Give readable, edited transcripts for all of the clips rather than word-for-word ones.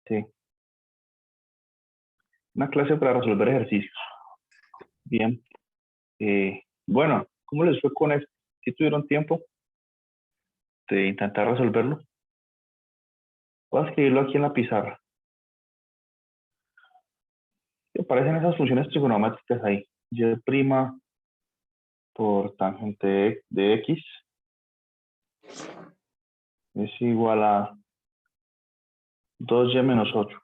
Sí. Una clase para resolver ejercicios. Bien. Bueno, ¿cómo les fue con esto? ¿Si tuvieron tiempo de intentar resolverlo? Voy a escribirlo aquí en la pizarra. ¿Qué aparecen esas funciones trigonométricas ahí? Y' por tangente de x es igual a 2y menos 8.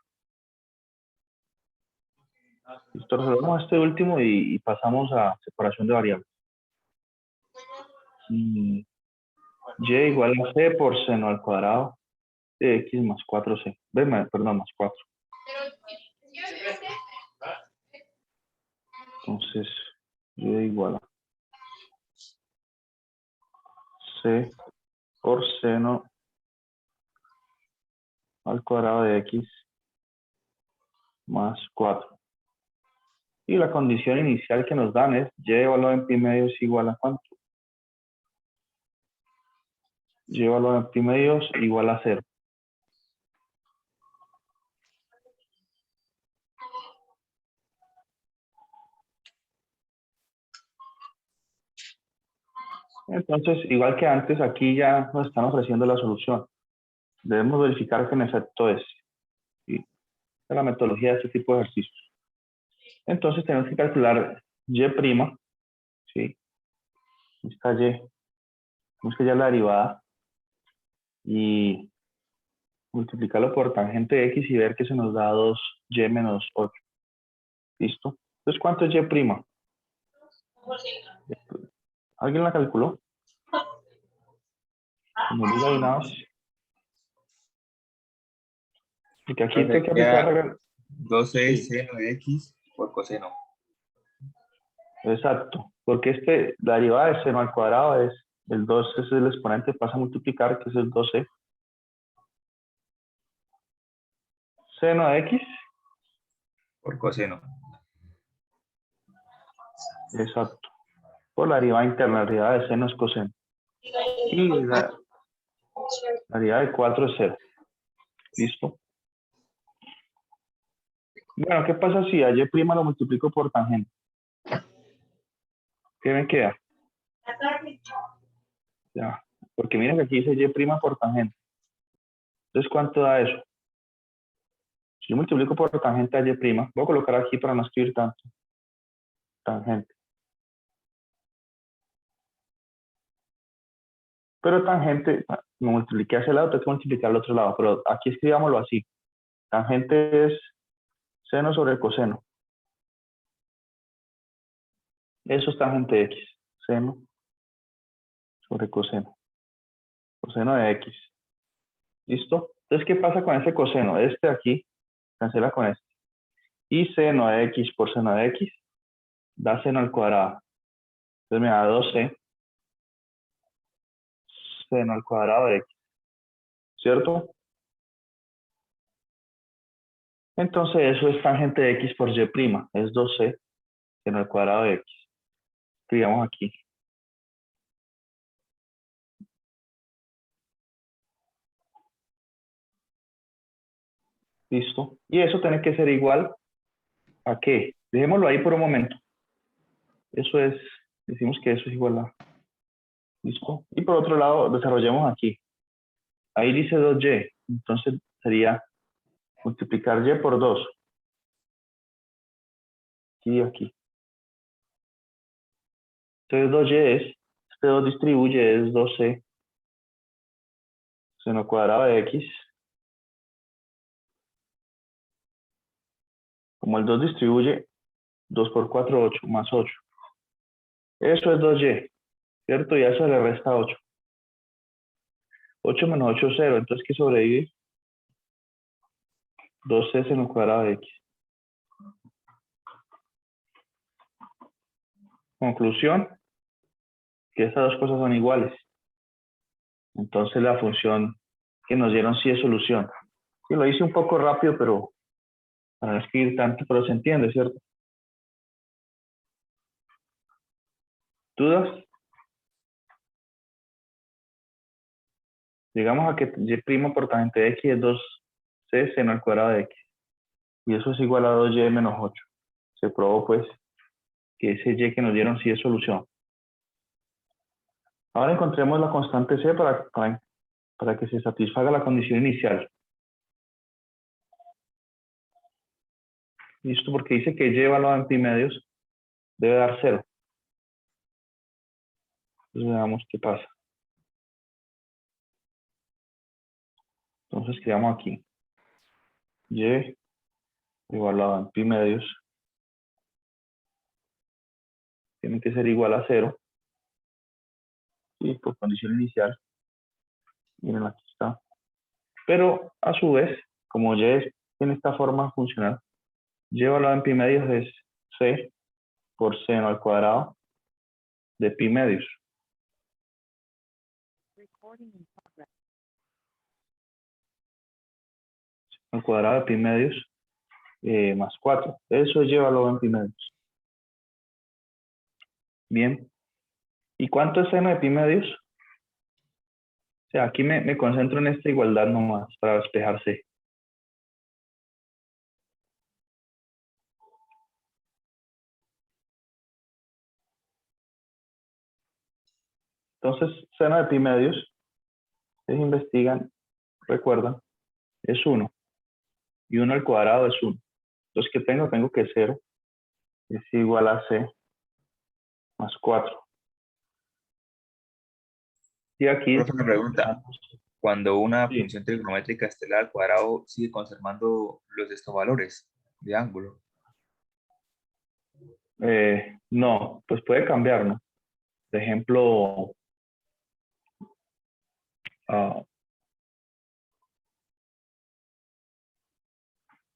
Listo, resolvemos este último y pasamos a separación de variables. Y igual a c por seno al cuadrado de x más 4c. Perdón, más 4. Entonces, y igual a c por seno al cuadrado de x más 4. Y la condición inicial que nos dan es y evaluado en pi medio es igual a ¿cuánto? Y evaluado en pi medio es igual a 0. Entonces, igual que antes, aquí ya nos están ofreciendo la solución. Debemos verificar que en efecto es. ¿Sí? Esta es la metodología de este tipo de ejercicios. Entonces, tenemos que calcular y', ¿sí? Esta y, tenemos que hallar la derivada y multiplicarlo por tangente de x y ver que se nos da 2y menos 8. ¿Listo? Entonces, ¿cuánto es y'? ¿Alguien la calculó? No diga de una vez. Porque aquí tengo que aplicar Sería regla. 12 Sí, seno de x por coseno. exacto. Porque la derivada de seno al cuadrado es el 2, ese es el exponente, pasa a multiplicar, que es el 12. Seno de x, Por coseno. exacto. Por la derivada interna, la derivada de seno es coseno. Y la derivada de 4 es 0. ¿Listo? Bueno, ¿qué pasa si a y' lo multiplico por tangente? ¿Qué me queda? Ya. Porque miren que aquí dice y' por tangente. Entonces, ¿cuánto da eso? Si yo multiplico por tangente a y', voy a colocar aquí para no escribir tanto. Tangente. Pero tangente, me multipliqué hacia el lado, tengo que multiplicar al otro lado. Pero aquí escribámoslo así. Tangente es seno sobre coseno. Eso es tangente de x. Seno sobre coseno. Coseno de x. ¿Listo? Entonces, ¿qué pasa con ese coseno? Este de aquí cancela con este. Y seno de x por seno de x da seno al cuadrado. Entonces me da 2c seno al cuadrado de x. ¿Cierto? Entonces eso es tangente de x por y'. Es 2c seno al cuadrado de x. Escribamos aquí. ¿Listo? Y eso tiene que ser igual a qué. Dejémoslo ahí por un momento. Eso es, decimos que eso es igual a. ¿Listo? Y por otro lado, desarrollemos aquí. Ahí dice 2y. Entonces sería multiplicar y por 2. Aquí y aquí. Entonces 2y es, este 2 distribuye, es 2c seno cuadrado de x. Como el 2 distribuye, 2 por 4, 8, más 8. Eso es 2y, ¿cierto? Y a eso le resta 8. 8 menos 8 es 0. Entonces, ¿qué sobrevive? 2c seno cuadrado de x. Conclusión, que estas dos cosas son iguales. Entonces la función que nos dieron sí es solución. Sí, lo hice un poco rápido, pero para no escribir tanto, pero se entiende, ¿cierto? ¿Dudas? Llegamos a que y' por tangente de x es 2c c seno al cuadrado de x. Y eso es igual a 2y menos 8. Se probó pues que ese y que nos dieron sí es solución. Ahora encontremos la constante c para que se satisfaga la condición inicial. Listo, porque dice que y evaluado en pi medios debe dar 0. Entonces veamos qué pasa. Entonces creamos aquí y evaluado en pi medios tiene que ser igual a 0. Y por condición inicial, miren aquí está. Pero a su vez, como y tiene esta forma funcional, y evaluado en pi medios es c por seno al cuadrado de pi medios. Al cuadrado de pi medios más 4. Eso es y evaluado en pi medios. Bien. ¿Y cuánto es seno de pi medios? O sea, aquí me concentro en esta igualdad nomás para despejarse. Entonces, seno de pi medios, ustedes investigan, recuerdan, es 1. Y 1 al cuadrado es 1. Entonces, ¿qué tengo? Tengo que 0 es igual a c más 4. Y aquí, Profe, me pregunta, cuando una sí, función trigonométrica estelar al cuadrado sigue conservando los de estos valores de ángulo. no, pues puede cambiar, ¿no? Por ejemplo, ah,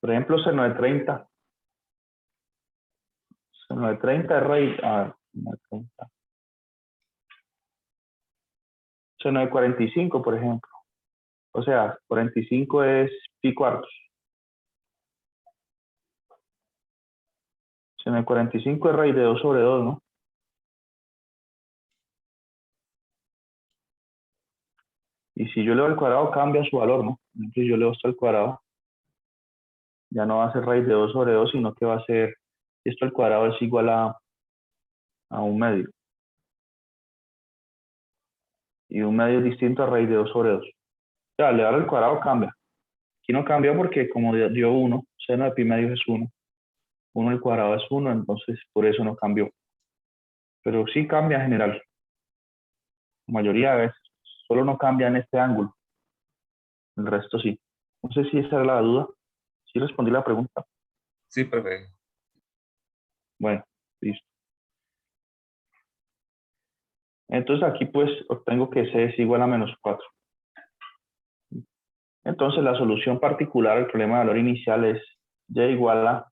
seno de 30. Seno de 30 es raíz. Seno de 30. Seno de 45, por ejemplo. O sea, 45 es pi cuartos. Seno de 45 es raíz de 2 sobre 2, ¿no? Y si yo le doy al cuadrado, cambia su valor, ¿no? Entonces yo le doy esto al cuadrado. Ya no va a ser raíz de 2 sobre 2, sino que va a ser, esto al cuadrado es igual a 1 medio. Y 1 medio es distinto a raíz de 2 sobre 2. O sea, le dar al cuadrado cambia. Aquí no cambia porque como dio 1, seno de pi medios es 1. 1 al cuadrado es 1, entonces por eso no cambió. Pero sí cambia en general. La mayoría de veces. Solo no cambia en este ángulo. El resto sí. No sé si esa era la duda. Sí respondí la pregunta. Sí, profe. Bueno, listo. Entonces aquí pues obtengo que c es igual a menos 4. Entonces la solución particular al problema de valor inicial es y igual a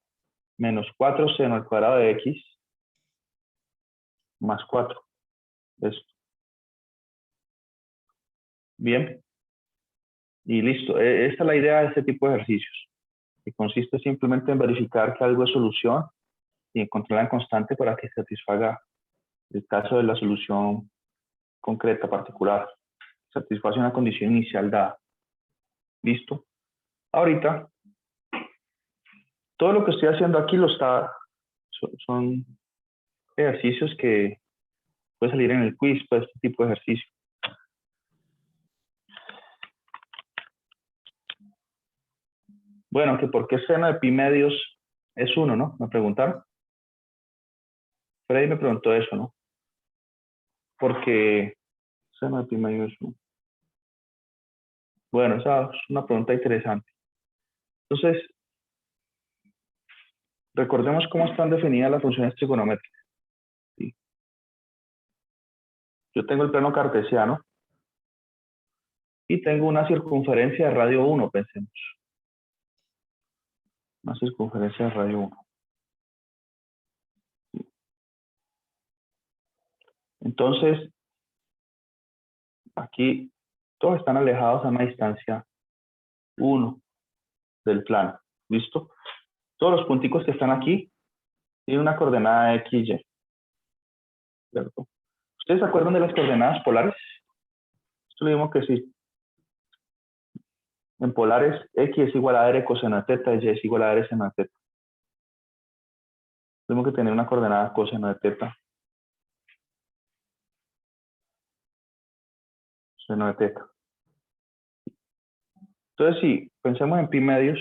menos 4 seno al cuadrado de x más 4. Esto. Bien. Y listo. Esta es la idea de este tipo de ejercicios, que consiste simplemente en verificar que algo es solución y encontrar la constante para que satisfaga el caso de la solución concreta, particular. Satisface una condición inicial dada. ¿Listo? Ahorita, todo lo que estoy haciendo aquí son ejercicios que puede salir en el quiz, pues, este tipo de ejercicio. Bueno, que por qué seno de pi medios es 1, ¿no? Me preguntaron. Freddy me preguntó eso, ¿no? Porque seno de pi medios es 1. Bueno, esa es una pregunta interesante. Entonces, recordemos cómo están definidas las funciones trigonométricas. ¿Sí? Yo tengo el plano cartesiano y tengo una circunferencia de radio 1, pensemos. Una circunferencia de radio 1. Entonces, aquí todos están alejados a una distancia 1 del plano. ¿Listo? Todos los punticos que están aquí tienen una coordenada x, y. ¿Cierto? ¿Ustedes se acuerdan de las coordenadas polares? Esto le dimos que sí. En polares, X es igual a R coseno de teta y Y es igual a R seno de teta. Tenemos que tener una coordenada coseno de teta. Seno de teta. Entonces, si pensamos en pi medios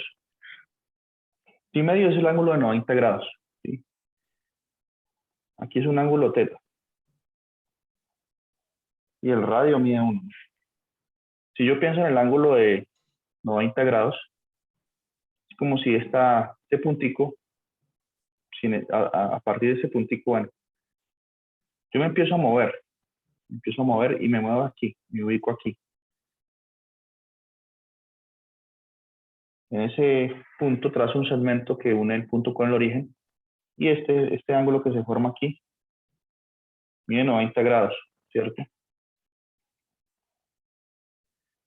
es el ángulo de 90 grados. ¿Sí? Aquí es un ángulo teta. Y el radio mide 1. Si yo pienso en el ángulo de 90 grados, es como si este puntico, a partir de ese puntico, bueno, yo me empiezo a mover y me muevo aquí, me ubico aquí. En ese punto trazo un segmento que une el punto con el origen y este ángulo que se forma aquí mide 90 grados, ¿cierto?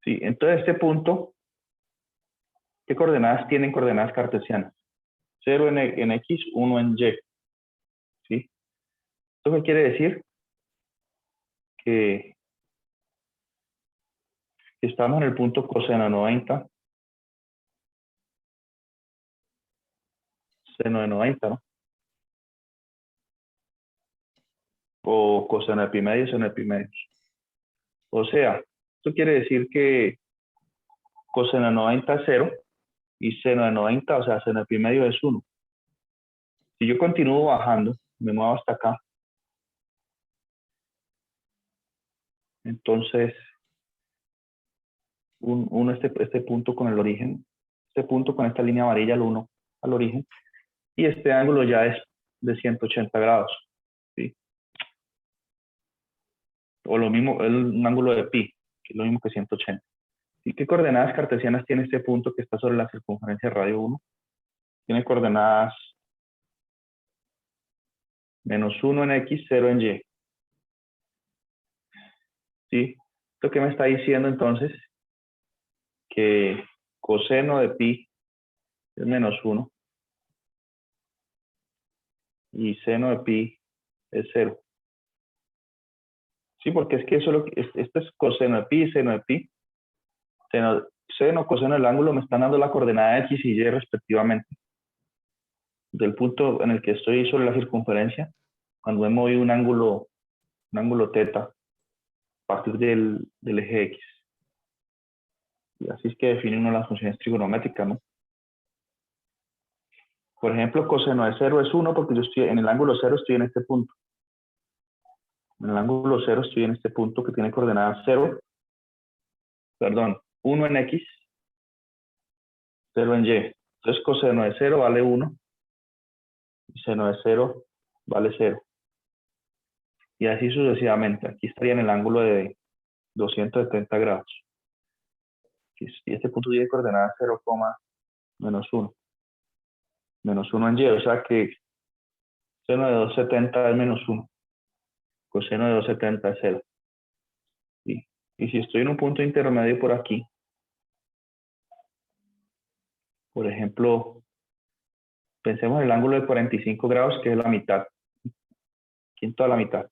Sí, entonces este punto, ¿qué coordenadas tienen? Coordenadas cartesianas. 0 en X, 1 en Y. ¿Sí? ¿Esto qué quiere decir? Que estamos en el punto coseno de 90, seno de 90, ¿no? O coseno de pi medio, seno de pi medios. O sea, esto quiere decir que coseno de 90 es 0 y seno de 90, o sea, seno de pi medio es 1. Si yo continúo bajando, me muevo hasta acá, entonces uno este punto con el origen, este punto con esta línea amarilla, el 1 al origen, y este ángulo ya es de 180 grados, ¿sí? O lo mismo, es un ángulo de pi, que es lo mismo que 180. ¿Y qué coordenadas cartesianas tiene este punto que está sobre la circunferencia de radio 1? Tiene coordenadas -1 en X, 0 en Y. ¿Sí? ¿Esto qué me está diciendo entonces? Que coseno de pi es -1 y seno de pi es 0. Sí, porque es que eso esto es coseno de pi y seno de pi. Seno, coseno del ángulo me están dando la coordenada X y Y respectivamente. Del punto en el que estoy sobre la circunferencia, cuando he movido un ángulo teta a partir del eje X. Y así es que define uno las funciones trigonométricas, ¿no? Por ejemplo, coseno de 0 es 1 porque yo estoy en el ángulo 0, estoy en este punto. En el ángulo 0 estoy en este punto que tiene coordenadas 1 en X, 0 en Y. Entonces coseno de 0 vale 1 y seno de 0 vale 0. Y así sucesivamente. Aquí estaría en el ángulo de 270 grados. Y este punto tiene coordenadas 0, -1. -1 en Y, o sea que seno de 270 es -1. Coseno de 270 es 0. Y si estoy en un punto intermedio por aquí, por ejemplo, pensemos en el ángulo de 45 grados, que es la mitad. Quinto a la mitad.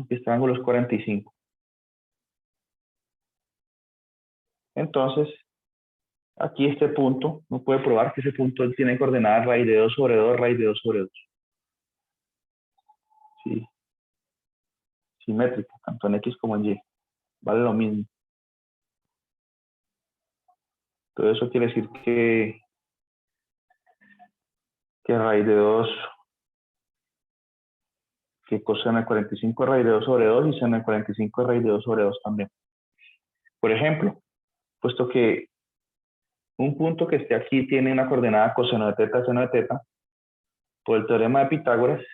Este ángulo es 45. Entonces, aquí este punto, uno puede probar que ese punto tiene coordenadas raíz de 2 sobre 2, raíz de 2 sobre 2. Sí. Simétrica, tanto en X como en Y. Vale lo mismo. Todo eso quiere decir que raíz de 2, que coseno de 45 es raíz de 2 sobre 2 y seno de 45 es raíz de 2 sobre 2 también. Por ejemplo, puesto que un punto que esté aquí tiene una coordenada coseno de teta, seno de teta, por el teorema de Pitágoras,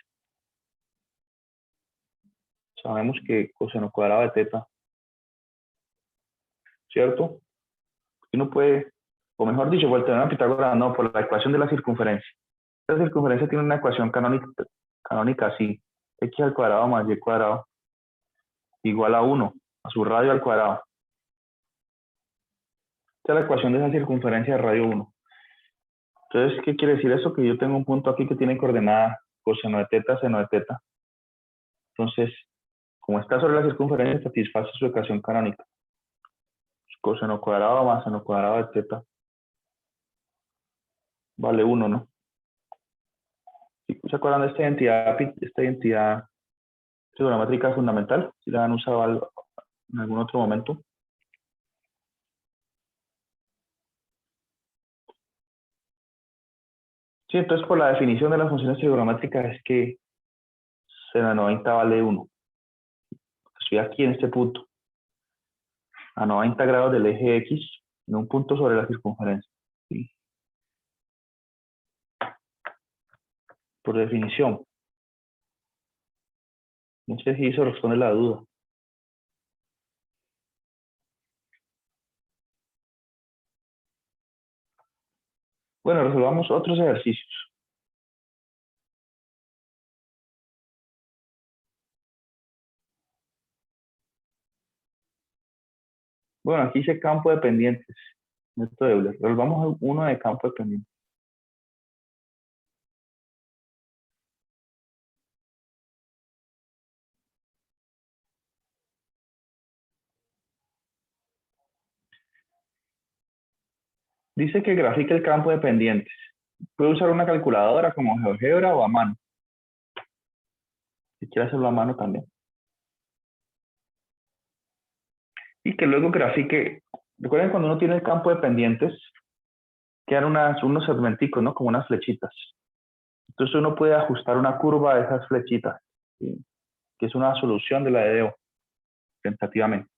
sabemos que coseno cuadrado de teta, ¿cierto? Uno puede, o mejor dicho, por el teorema de Pitágoras, no, por la ecuación de la circunferencia. La circunferencia tiene una ecuación canónica así, x al cuadrado más y cuadrado igual a 1, a su radio al cuadrado. Esta es la ecuación de esa circunferencia de radio 1. Entonces, ¿qué quiere decir eso? Que yo tengo un punto aquí que tiene coordenada coseno de teta, seno de teta. Entonces, como está sobre la circunferencia, satisface su ecuación canónica. Coseno cuadrado más seno cuadrado de teta vale 1, ¿no? ¿Se acuerdan de esta identidad trigonométrica fundamental? Si la han usado en algún otro momento. Sí, entonces por la definición de las funciones trigonométricas es que seno de 90 vale 1. Estoy aquí en este punto, a 90 grados del eje X, en un punto sobre la circunferencia. ¿Sí? Por definición. No sé si eso responde la duda. Bueno, resolvamos otros ejercicios. Bueno, aquí dice campo de pendientes. Método de Euler. Resolvamos uno de campo de pendientes. Dice que grafique el campo de pendientes. Puede usar una calculadora como GeoGebra o a mano. Si quiere hacerlo a mano también. Y que luego grafique. Recuerden cuando uno tiene el campo de pendientes, quedan unos segmenticos, ¿no? Como unas flechitas. Entonces uno puede ajustar una curva a esas flechitas, ¿sí? Que es una solución de la de DO, tentativamente.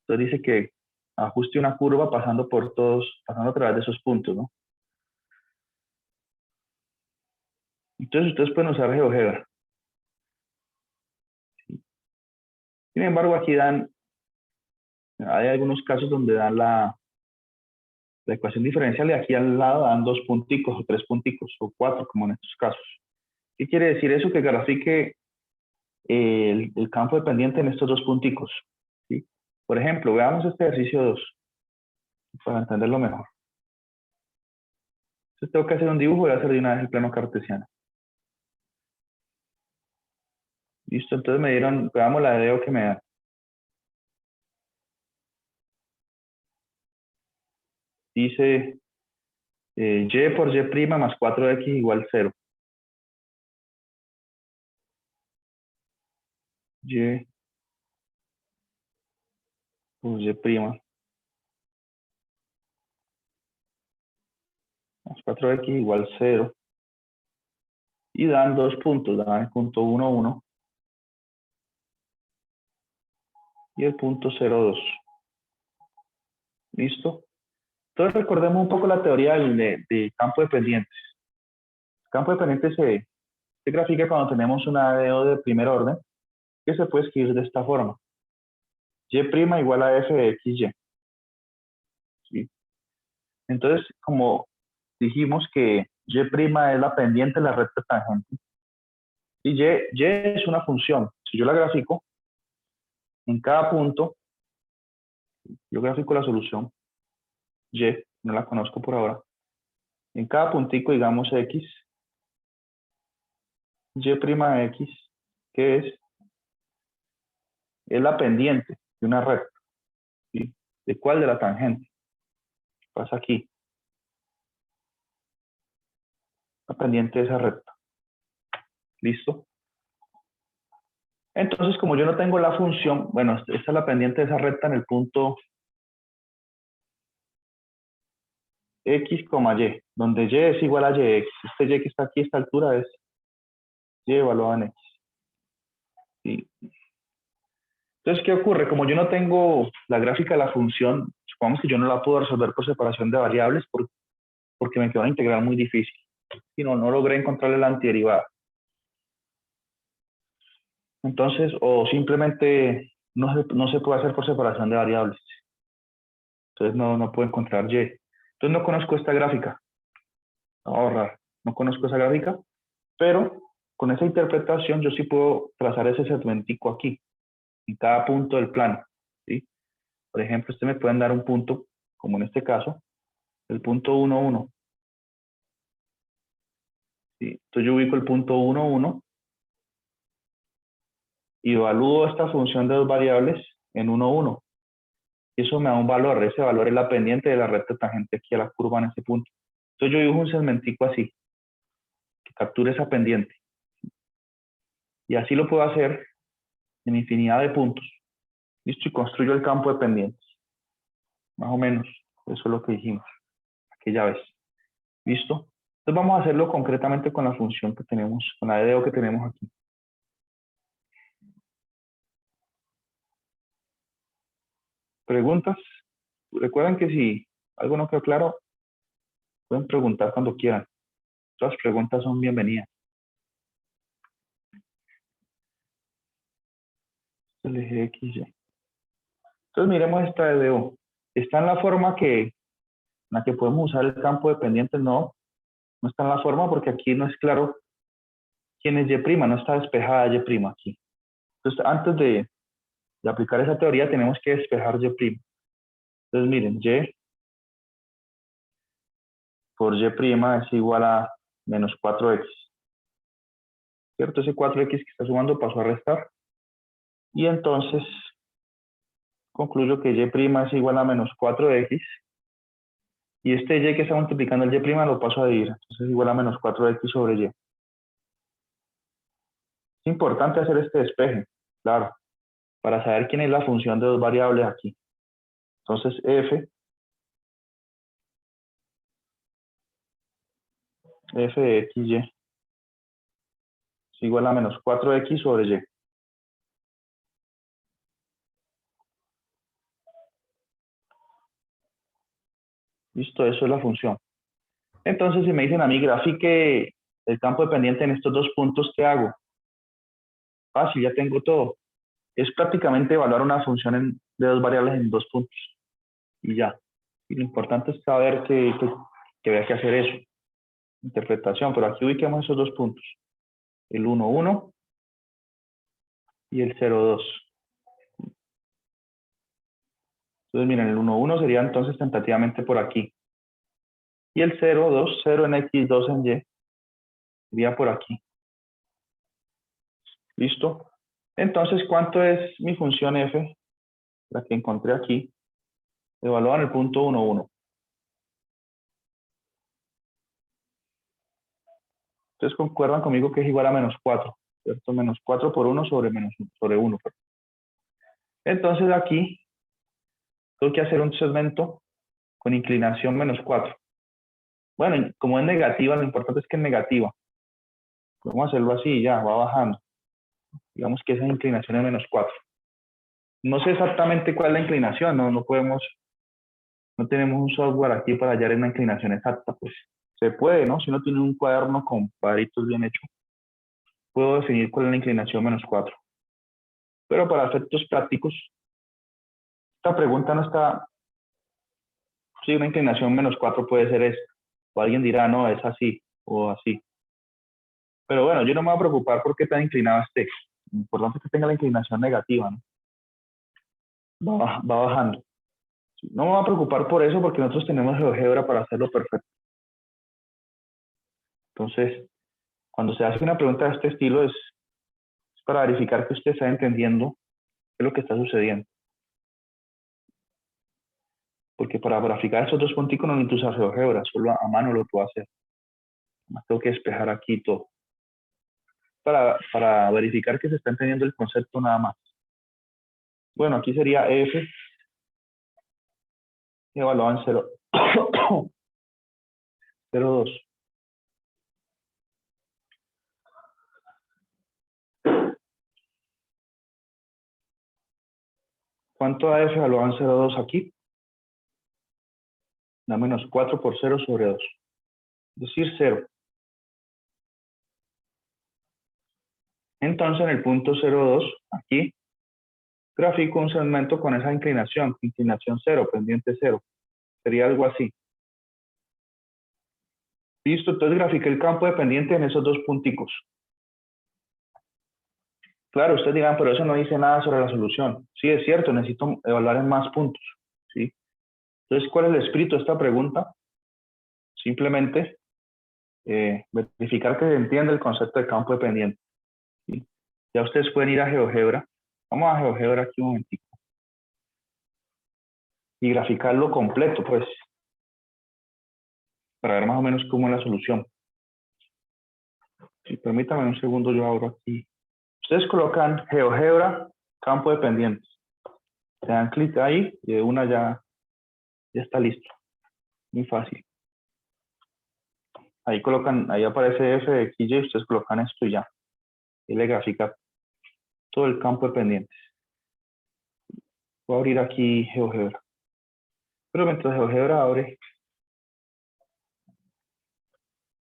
Entonces dice que ajuste una curva pasando a través de esos puntos, ¿no? Entonces ustedes pueden usar GeoGebra. Sin embargo, aquí hay algunos casos donde dan la ecuación diferencial y aquí al lado dan 2 punticos o 3 punticos o 4, como en estos casos. ¿Qué quiere decir eso? Que grafique el campo de pendiente en estos 2 punticos. ¿Sí? Por ejemplo, veamos este ejercicio 2 para entenderlo mejor. Entonces tengo que hacer un dibujo, voy a hacer de una vez el plano cartesiano. Listo, entonces veamos la de DO que me da. Dice y por y' más 4x igual 0. Y por y' más 4x igual 0. Y dan 2 puntos, dan el punto 1, 1 y el punto 0, 2. ¿Listo? Entonces recordemos un poco la teoría de campo de pendientes. El campo de pendientes se grafica cuando tenemos una DO de primer orden, que se puede escribir de esta forma. Y' igual a f de xy. ¿Sí? Entonces, como dijimos que y' es la pendiente de la recta tangente, y es una función. Si yo la grafico, en cada punto, yo grafico la solución, y, no la conozco por ahora, en cada puntico, digamos x, y' x, que es la pendiente de una recta. ¿Sí? ¿De cuál? De la tangente. Pasa aquí. La pendiente de esa recta. ¿Listo? Entonces, como yo no tengo la función, bueno, esta es la pendiente de esa recta en el punto x, y, donde y es igual a yx. Este y que está aquí a esta altura es y evaluado en x. ¿Sí? Entonces, ¿qué ocurre? Como yo no tengo la gráfica de la función, supongamos que yo no la puedo resolver por separación de variables porque me quedó una integral muy difícil. Y no logré encontrarle la antiderivada. Entonces, o simplemente no se puede hacer por separación de variables. Entonces no puedo encontrar y. Entonces no conozco esta gráfica. Voy a ahorrar. No conozco esa gráfica, pero con esa interpretación yo sí puedo trazar ese segmentico aquí, en cada punto del plano. ¿Sí? Por ejemplo, ustedes me pueden dar un punto, como en este caso, el punto 1, 1. ¿Sí? Entonces yo ubico el punto 1, 1 y evalúo esta función de dos variables en 1, 1. Y eso me da un valor. Ese valor es la pendiente de la recta tangente aquí a la curva en ese punto. Entonces yo dibujo un segmentico así, que capture esa pendiente. Y así lo puedo hacer en infinidad de puntos. Listo, y construyo el campo de pendientes. Más o menos, eso es lo que dijimos aquella vez. ¿Listo? Entonces vamos a hacerlo concretamente con la función que tenemos, con la DDO que tenemos aquí. ¿Preguntas? Recuerden que si algo no quedó claro, pueden preguntar cuando quieran. Todas las preguntas son bienvenidas. El eje XY. Entonces miremos esta DDO. ¿Está en la forma en la que podemos usar el campo de pendientes? No, no está en la forma porque aquí no es claro quién es Y', no está despejada Y' aquí. Entonces antes de aplicar esa teoría tenemos que despejar Y'. Entonces miren, Y por Y' es igual a menos 4x. ¿Cierto? Ese 4x que está sumando pasó a restar. Y entonces concluyo que Y' es igual a menos 4x. Y este Y que está multiplicando el Y' lo paso a dividir. Entonces es igual a menos 4x sobre Y. Es importante hacer este despeje, claro, para saber quién es la función de dos variables aquí. Entonces f de xy es igual a menos 4x sobre y. Listo, eso es la función. Entonces, si me dicen a mí, grafique el campo dependiente en estos dos puntos, ¿qué hago? Fácil, ya tengo todo. Es prácticamente evaluar una función de dos variables en dos puntos. Y ya. Y lo importante es saber que había que hacer eso. Interpretación, pero aquí ubiquemos esos dos puntos. El 1, 1 y el 0, 2. Entonces, miren, el 1, 1 sería entonces tentativamente por aquí. Y el 0, 2, 0 en X, 2 en Y, sería por aquí. ¿Listo? Entonces, ¿cuánto es mi función f? La que encontré aquí, evaluada en el punto 1, 1. Entonces, concuerdan conmigo que es igual a menos 4, ¿cierto? Menos 4 por 1 sobre, sobre 1. Entonces, aquí tengo que hacer un segmento con inclinación menos 4. Bueno, como es negativa, lo importante es que es negativa. Vamos a hacerlo así, ya, va bajando. Digamos que esa inclinación es menos 4. No sé exactamente cuál es la inclinación, no tenemos un software aquí para hallar una inclinación exacta, pues se puede, ¿no? Si uno tiene un cuaderno con cuadritos bien hechos, puedo definir cuál es la inclinación menos 4. Pero para efectos prácticos, esta pregunta no está, si una inclinación menos 4 puede ser esta, o alguien dirá, no, es así, o así. Pero bueno, yo no me voy a preocupar por qué tan inclinado esté. Lo importante es que tenga la inclinación negativa, ¿no? Va bajando. No me voy a preocupar por eso porque nosotros tenemos GeoGebra para hacerlo perfecto. Entonces, cuando se hace una pregunta de este estilo es para verificar que usted está entendiendo qué es lo que está sucediendo. Porque para graficar esos dos punticos no necesito usar GeoGebra, solo a mano lo puedo hacer. Más tengo que despejar aquí todo. Para verificar que se está entendiendo el concepto nada más. Bueno, aquí sería f evaluado en 0, 0,2. ¿Cuánto da f evaluado en 0,2 aquí? Da menos 4 por 0 sobre 2. Es decir, 0. Entonces, en el punto 0,2, aquí, grafico un segmento con esa inclinación 0, pendiente 0. Sería algo así. Listo, entonces grafiqué el campo de pendiente en esos dos punticos. Claro, ustedes dirán, pero eso no dice nada sobre la solución. Sí, es cierto, necesito evaluar en más puntos. ¿Sí? Entonces, ¿cuál es el espíritu de esta pregunta? Simplemente verificar que se entiende el concepto de campo de pendiente. ¿Sí? Ya ustedes pueden ir a GeoGebra. Vamos a GeoGebra aquí un momentico. y graficarlo completo, pues, para ver más o menos cómo es la solución. Si permítanme un segundo, yo abro aquí. Ustedes colocan GeoGebra, campo de pendientes. Le dan clic ahí y de una ya está listo. Muy fácil. Ahí colocan, ahí aparece F de XY, ustedes colocan esto y ya. Y le grafica todo el campo de pendientes. Voy a abrir aquí GeoGebra. Pero mientras GeoGebra abre,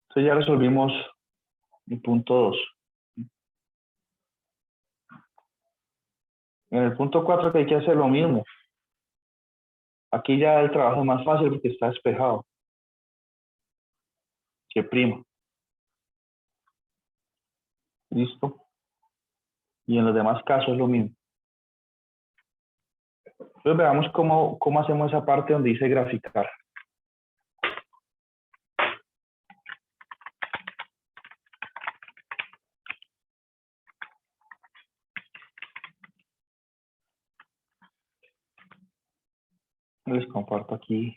entonces ya resolvimos el punto 2. En el punto 4 que hay que hacer lo mismo. Aquí ya el trabajo es más fácil porque está despejado. Que prima. Listo. Y en los demás casos es lo mismo. Entonces veamos cómo hacemos esa parte donde dice graficar. Les comparto aquí.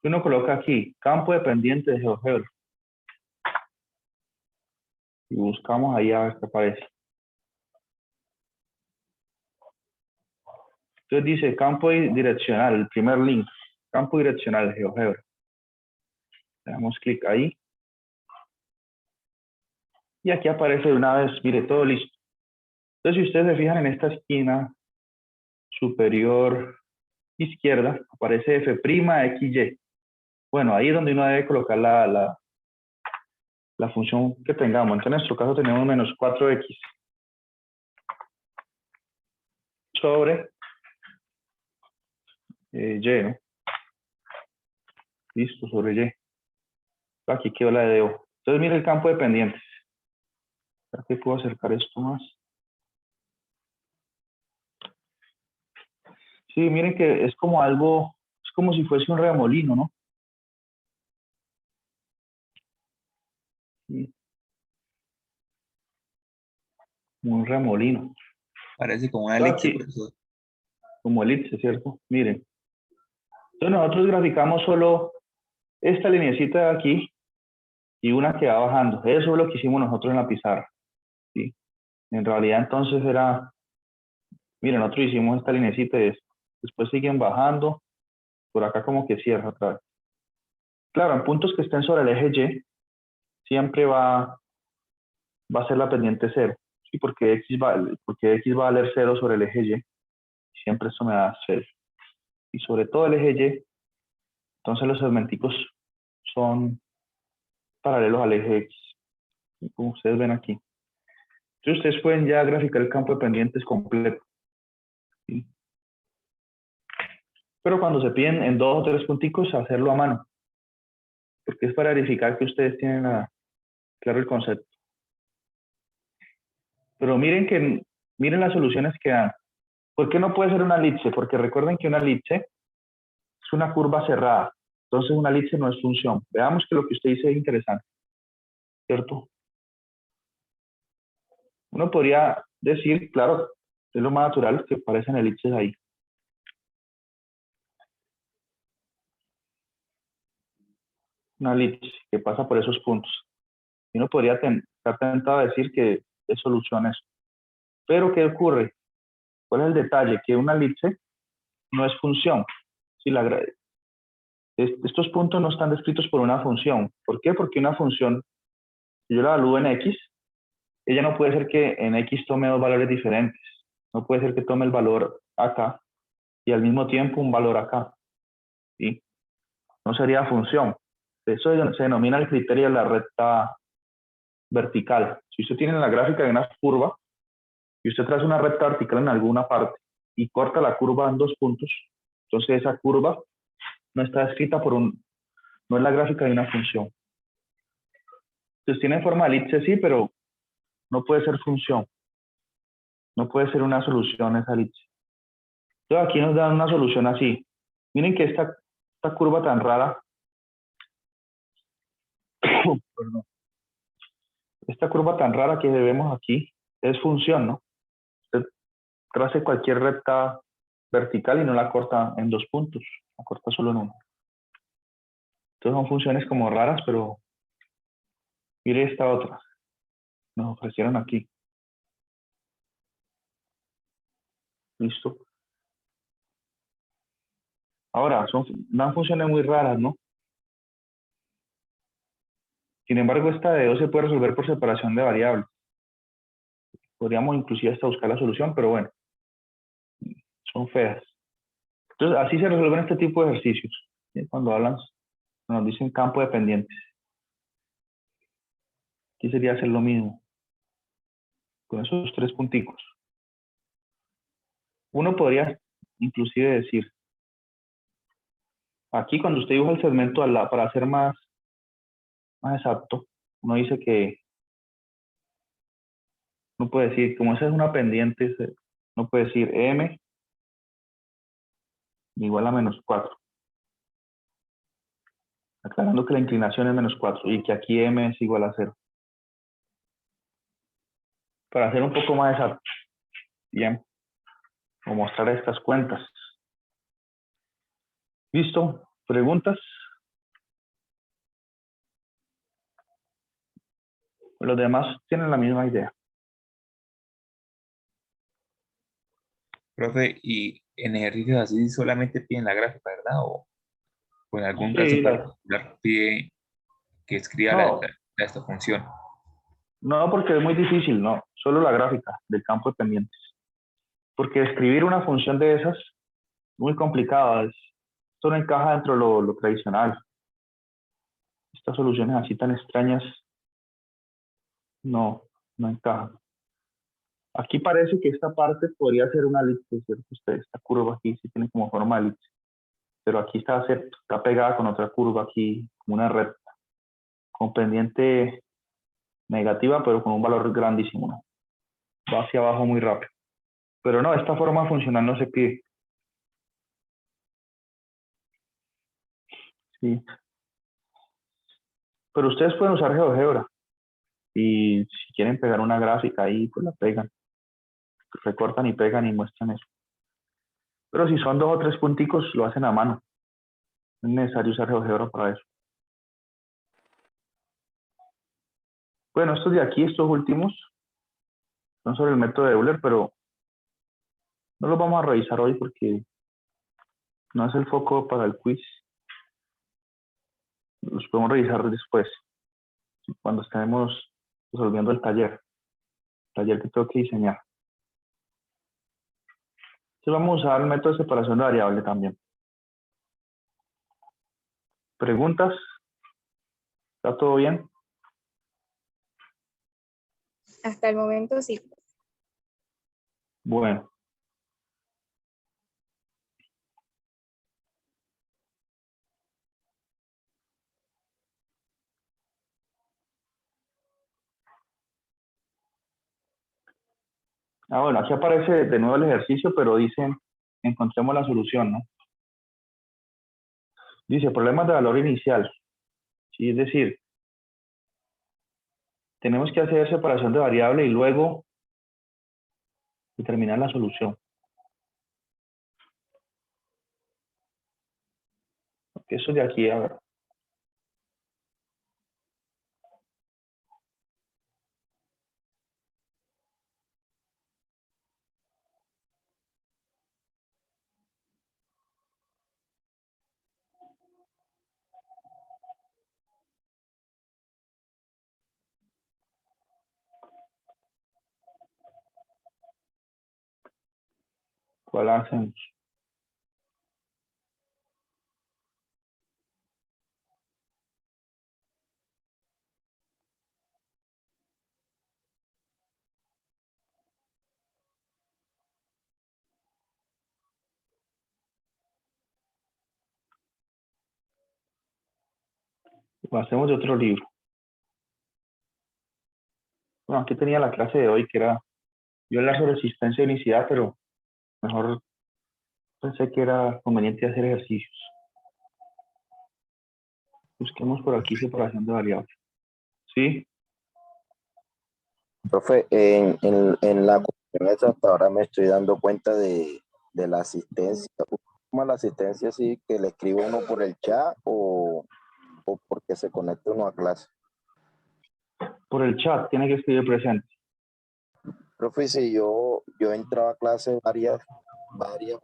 Uno coloca aquí, campo de pendiente de GeoGebra. Y buscamos ahí a ver qué aparece. Entonces dice campo direccional, el primer link. Campo direccional de GeoGebra. Le damos clic ahí. Y aquí aparece de una vez, mire, todo listo. Entonces, si ustedes se fijan en esta esquina superior izquierda, aparece F'XY. Bueno, ahí es donde uno debe colocar la función que tengamos. Entonces, en nuestro caso tenemos menos 4x sobre y, ¿no? Listo, sobre y. Aquí quedó la de O. Entonces, mire el campo de pendientes. ¿Para qué puedo acercar esto más? Sí, miren que es como algo, es como si fuese un remolino, ¿no? Sí, un remolino. Parece como una Entonces elipse, aquí, profesor. como elipse, ¿cierto? Miren. Entonces nosotros graficamos solo esta lineecita de aquí y una que va bajando. Eso es lo que hicimos nosotros en la pizarra. ¿Sí? En realidad entonces era, miren, nosotros hicimos esta lineecita y después siguen bajando, por acá como que cierra otra vez. Claro, en puntos que estén sobre el eje Y, siempre va a ser la pendiente 0. ¿Sí? Porque X va a valer 0 sobre el eje Y. Siempre esto me da 0. Y sobre todo el eje Y, entonces los segmenticos son paralelos al eje X. Como ustedes ven aquí. Entonces ustedes pueden ya graficar el campo de pendientes completo. ¿Sí? Pero cuando se piden en 2 o 3 punticos, hacerlo a mano. Porque es para verificar que ustedes tienen claro el concepto. Pero miren las soluciones que dan. ¿Por qué no puede ser una elipse? Porque recuerden que una elipse es una curva cerrada. Entonces una elipse no es función. Veamos que lo que usted dice es interesante. ¿Cierto? Uno podría decir, claro, es lo más natural que aparecen elipses ahí. Una elipse que pasa por esos puntos. Y uno podría estar tentado a decir que es solución eso. Pero ¿qué ocurre? ¿Cuál es el detalle? Que una elipse no es función. Si estos puntos no están descritos por una función. ¿Por qué? Porque una función, si yo la evalúo en X, ella no puede ser que en X tome dos valores diferentes. No puede ser que tome el valor acá y al mismo tiempo un valor acá. ¿Sí? No sería función. Eso se denomina el criterio de la recta vertical. Si usted tiene la gráfica de una curva y usted traza una recta vertical en alguna parte y corta la curva en 2 puntos, entonces esa curva no está escrita no es la gráfica de una función. Entonces tiene forma de elipse, sí, pero no puede ser función. No puede ser una solución esa elipse. Entonces aquí nos dan una solución así. Miren que esta curva tan rara, perdón, Esta curva tan rara que vemos aquí es función, ¿no? Usted trace cualquier recta vertical y no la corta en dos puntos, la corta solo en uno. Entonces son funciones como raras, pero mire esta otra. Nos ofrecieron aquí. Listo. Ahora, dan funciones muy raras, ¿no? Sin embargo, esta de 2 se puede resolver por separación de variables. Podríamos inclusive hasta buscar la solución, pero bueno, son feas. Entonces, así se resuelven este tipo de ejercicios. ¿Sí? Cuando nos dicen campo dependientes. Aquí sería hacer lo mismo, con esos 3 punticos. Uno podría inclusive decir, aquí cuando usted dibuja el segmento para hacer más exacto, uno dice que, no puede decir, como esa es una pendiente, no puede decir m igual a -4. Aclarando que la inclinación es -4 y que aquí m es igual a 0. Para hacer un poco más exacto, bien, o mostrar estas cuentas. ¿Listo? ¿Preguntas? Los demás tienen la misma idea. Profe, y en ejercicios así solamente piden la gráfica, ¿verdad? O en algún caso Sí, particular pide que escriba no, esta función. no porque es muy difícil, no, solo la gráfica del campo de pendientes. Porque escribir una función de esas es muy complicado, esto no encaja dentro de lo tradicional. Estas soluciones así tan extrañas no encajan. Aquí parece que esta parte podría ser una elipse, ¿cierto? Esta curva aquí sí tiene como forma de elipse, pero aquí está pegada con otra curva aquí, como una red, con pendiente negativa, pero con un valor grandísimo, ¿no? Va hacia abajo muy rápido. Pero no, esta forma funcional no se pide. Sí. Pero ustedes pueden usar GeoGebra y si quieren pegar una gráfica ahí, pues la pegan. Recortan y pegan y muestran eso. Pero si son 2 o 3 punticos, lo hacen a mano. No es necesario usar GeoGebra para eso. Bueno, estos de aquí, estos últimos, son sobre el método de Euler, pero no los vamos a revisar hoy porque no es el foco para el quiz. Los podemos revisar después, cuando estemos resolviendo el taller que tengo que diseñar. Entonces vamos a usar el método de separación de variable también. ¿Preguntas? ¿Está todo bien? Hasta el momento sí. Bueno. Bueno, aquí aparece de nuevo el ejercicio, pero dicen, encontremos la solución, ¿no? Dice, problemas de valor inicial. Sí, es decir, tenemos que hacer separación de variable y luego determinar la solución. Porque eso de aquí, a ver. ¿Cuál hacemos? Lo hacemos de otro libro. Bueno, aquí tenía la clase de hoy que era yo la sobre resistencia y unicidad, pero mejor pensé que era conveniente hacer ejercicios. Busquemos por aquí separación de variables. ¿Sí? Profe, en la cuestión esa hasta ahora me estoy dando cuenta de la asistencia. ¿Cómo la asistencia sí que le escribo uno por el chat o porque se conecta uno a clase? Por el chat tiene que escribir presente. Profe, sí, yo he entrado a clases varias,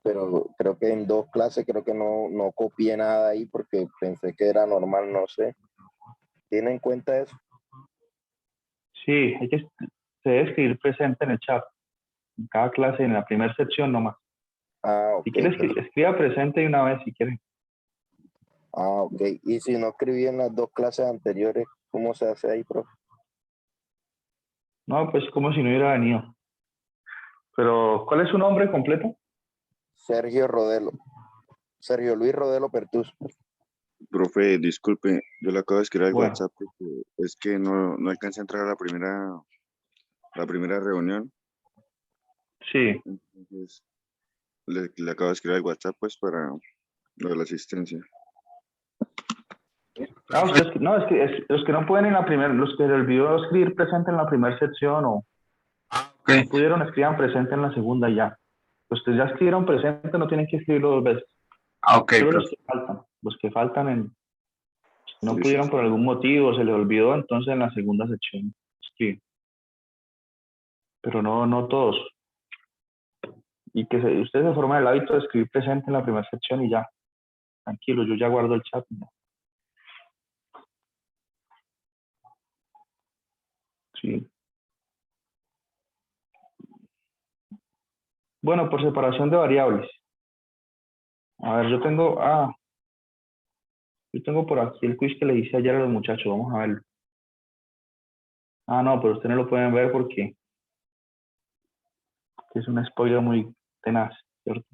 pero creo que en 2 clases creo que no copié nada ahí porque pensé que era normal, no sé. ¿Tiene en cuenta eso? Sí, se debe escribir presente en el chat. En cada clase, en la primera sección nomás. Ah, Si ok, quiere, perfecto. escriba presente de una vez si quiere. Ah, ok. Y si no escribí en las 2 clases anteriores, ¿cómo se hace ahí, profe? No, pues como si no hubiera venido. Pero, ¿cuál es su nombre completo? Sergio Rodelo. Sergio Luis Rodelo Pertus. Profe, disculpe, yo le acabo de escribir al Bueno, WhatsApp porque es que no alcancé a entrar a la primera reunión. sí. Entonces, le acabo de escribir al WhatsApp pues para lo de la asistencia. Ah, no, los que no pueden en la primera, los que le olvidó escribir presente en la primera sección o Ok. no pudieron, escriban presente en la segunda y ya. Los que ya escribieron presente no tienen que escribirlo 2 veces. Ok, Solo profe. los que faltan no Sí, sí, pudieron sí. por algún motivo, se les olvidó, entonces en la segunda sección escriben. Pero no todos. Y que usted se forma el hábito de escribir presente en la primera sección y ya. Tranquilo, yo ya guardo el chat. Ya. Sí. Bueno, por separación de variables. A ver, yo tengo por aquí el quiz que le hice ayer a los muchachos. Vamos a verlo. Ah, no, pero ustedes no lo pueden ver porque es un spoiler muy tenaz, ¿cierto?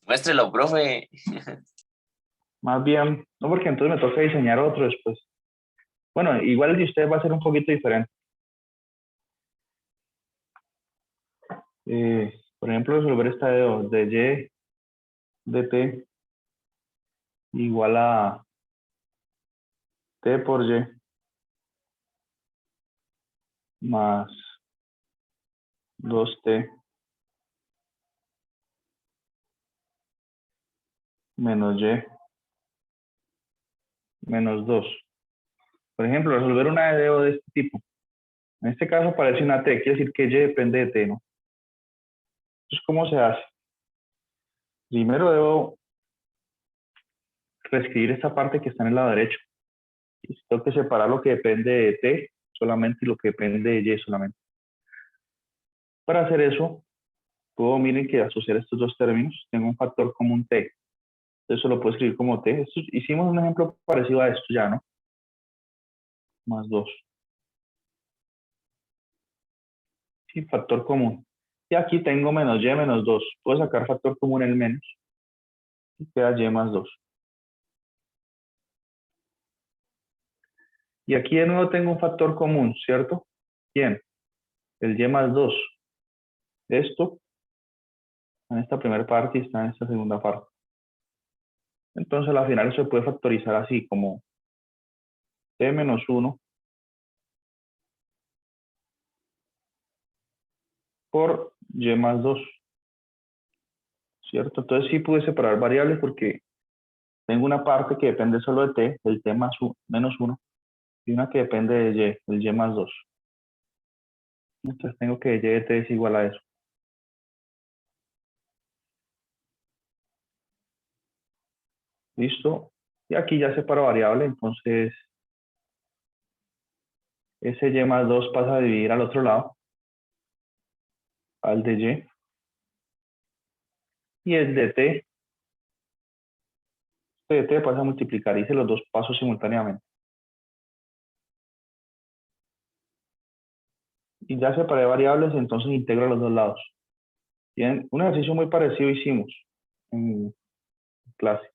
Muéstrelo, profe. Más bien, no, porque entonces me toca diseñar otro después. Bueno, igual el de ustedes va a ser un poquito diferente. Por ejemplo, resolver esta de y de t igual a t por y más 2t menos y menos 2. Por ejemplo, resolver una de este tipo. En este caso aparece una t, quiere decir que y depende de t, ¿no? Entonces, ¿cómo se hace? Primero debo reescribir esta parte que está en el lado derecho. Y tengo que separar lo que depende de t solamente y lo que depende de y solamente. Para hacer eso, miren que asociar estos dos términos, tengo un factor común t. Eso lo puedo escribir como t. Hicimos un ejemplo parecido a esto ya, ¿no? Más 2. Sí, factor común. Y aquí tengo menos y menos 2. Puedo sacar factor común el menos. Y queda y más 2. Y aquí de nuevo tengo un factor común, ¿cierto? ¿Quién? El y más 2. Esto en esta primera parte y está en esta segunda parte. Entonces al final se puede factorizar así como t menos 1 por y más 2. ¿Cierto? Entonces sí pude separar variables porque tengo una parte que depende solo de t, del t menos 1, y una que depende de y, el y más 2. Entonces tengo que y de t es igual a eso. ¿Listo? Y aquí ya separo variable, entonces ese y más 2 pasa a dividir al otro lado, al de y el de t, este de t pasa a multiplicar, hice los dos pasos simultáneamente. Y ya separé variables, entonces integro a los dos lados. Bien, un ejercicio muy parecido hicimos en clase.